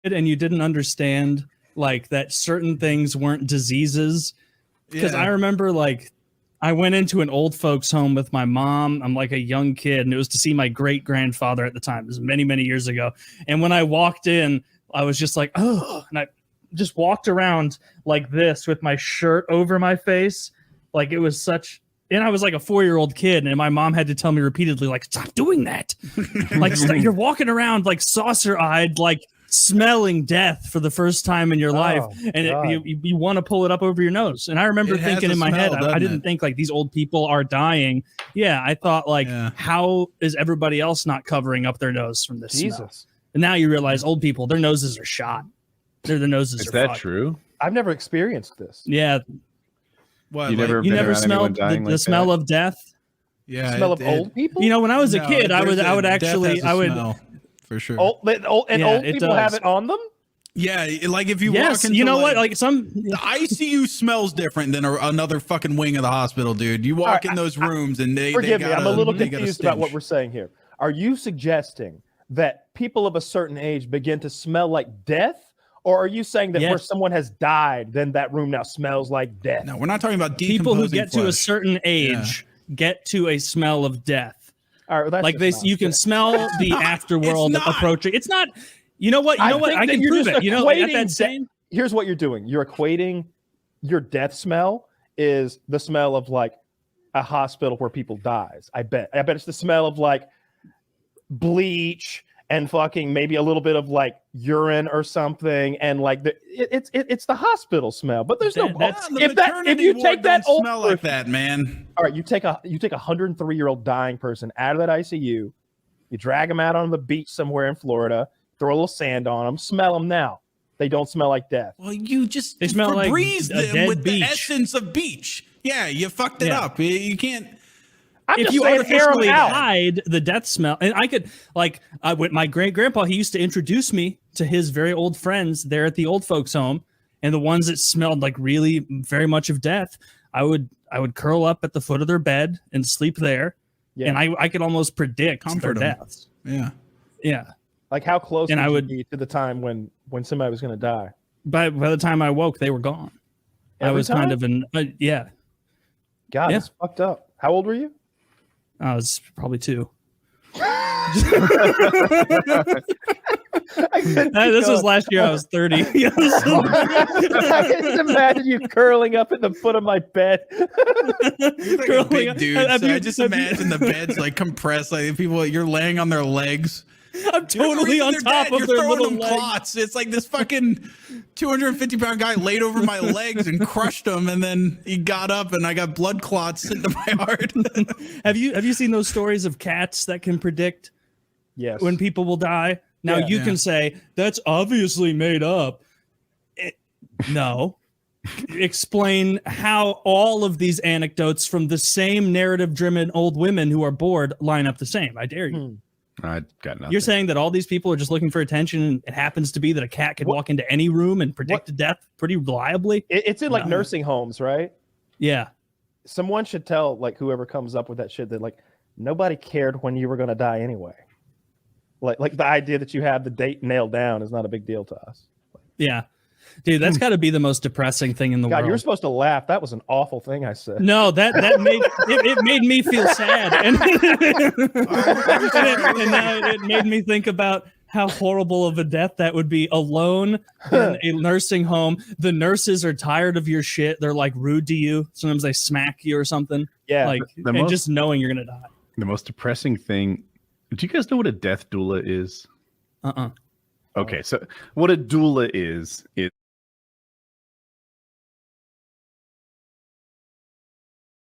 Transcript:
and you didn't understand like that certain things weren't diseases. Because I remember like I went into an old folks home with my mom. I'm like a young kid, and it was to see my great grandfather at the time. It was many, many years ago. And when I walked in, I was just like, oh, and I just walked around like this with my shirt over my face. Like it was such, and I was like a 4-year-old kid, and my mom had to tell me repeatedly, like, stop doing that. Like you're walking around like saucer-eyed, like smelling death for the first time in your life, and you want to pull it up over your nose. And I remember thinking in my head, I didn't think like these old people are dying. Yeah, I thought like, how is everybody else not covering up their nose from this smell? And now you realize old people, their noses are shot. Their noses are that true? I've never experienced this. Yeah. What, you never smelled the smell of death? Yeah, smell of old people. You know, when I was a kid, I would for sure. Old people have it on them. Yeah, like if you walk into, you know what, like the ICU smells different than another fucking wing of the hospital, dude. You walk in those rooms and they forgive me. I'm a little confused about what we're saying here. Are you suggesting that people of a certain age begin to smell like death? Or are you saying that where someone has died, then that room now smells like death? No, we're not talking about people who get to a certain age get to a smell of death. All right, well, like this, you can smell the afterworld approaching. It's not. You know what? You know what? I can prove it. You know, at that same. Here's what you're doing. You're equating your death smell is the smell of like a hospital where people dies. I bet it's the smell of like bleach and fucking maybe a little bit of like urine or something, and like it's the hospital smell. But there's if you take that old smell like that, man. All right, you take a 103-year-old dying person out of that ICU, you drag them out on the beach somewhere in Florida, throw a little sand on them, smell them now. They don't smell like death. Well, you just they smell like them dead with beach. the essence of beach. Yeah, you fucked it up. You can't. If you artificially hide the death smell, and I could like with my great grandpa, he used to introduce me to his very old friends there at the old folks home, and the ones that smelled like really very much of death, I would curl up at the foot of their bed and sleep there, and I could almost predict their deaths. Yeah. Like how close would you be to the time when somebody was going to die? By the time I woke, they were gone. I was kind of God, it's fucked up. How old were you? I was probably 2. This was last year. I was 30. I can just imagine you curling up at the foot of my bed. You're like a big dude. I just imagine the bed's like compressed, like people. You're laying on their legs. I'm totally on top of their little legs. Clots. It's like this fucking 250-pound guy laid over my legs and crushed them, and then he got up, and I got blood clots into my heart. Have you seen those stories of cats that can predict when people will die? Now you can say that's obviously made up. No. Explain how all of these anecdotes from the same narrative-driven old women who are bored line up the same. I dare you. I got nothing. You're saying that all these people are just looking for attention, and it happens to be that a cat can walk into any room and predict death pretty reliably? It's in like nursing homes, right? Yeah. Someone should tell like whoever comes up with that shit that like nobody cared when you were going to die anyway. Like the idea that you have the date nailed down is not a big deal to us. Yeah. Dude, that's got to be the most depressing thing in the world. You were supposed to laugh. That was an awful thing I said. No, that made it made me feel sad, and now it made me think about how horrible of a death that would be. Alone in a nursing home, the nurses are tired of your shit. They're like rude to you. Sometimes they smack you or something. Yeah, like just knowing you're gonna die. The most depressing thing. Do you guys know what a death doula is? Uh-uh. Okay, so what a doula is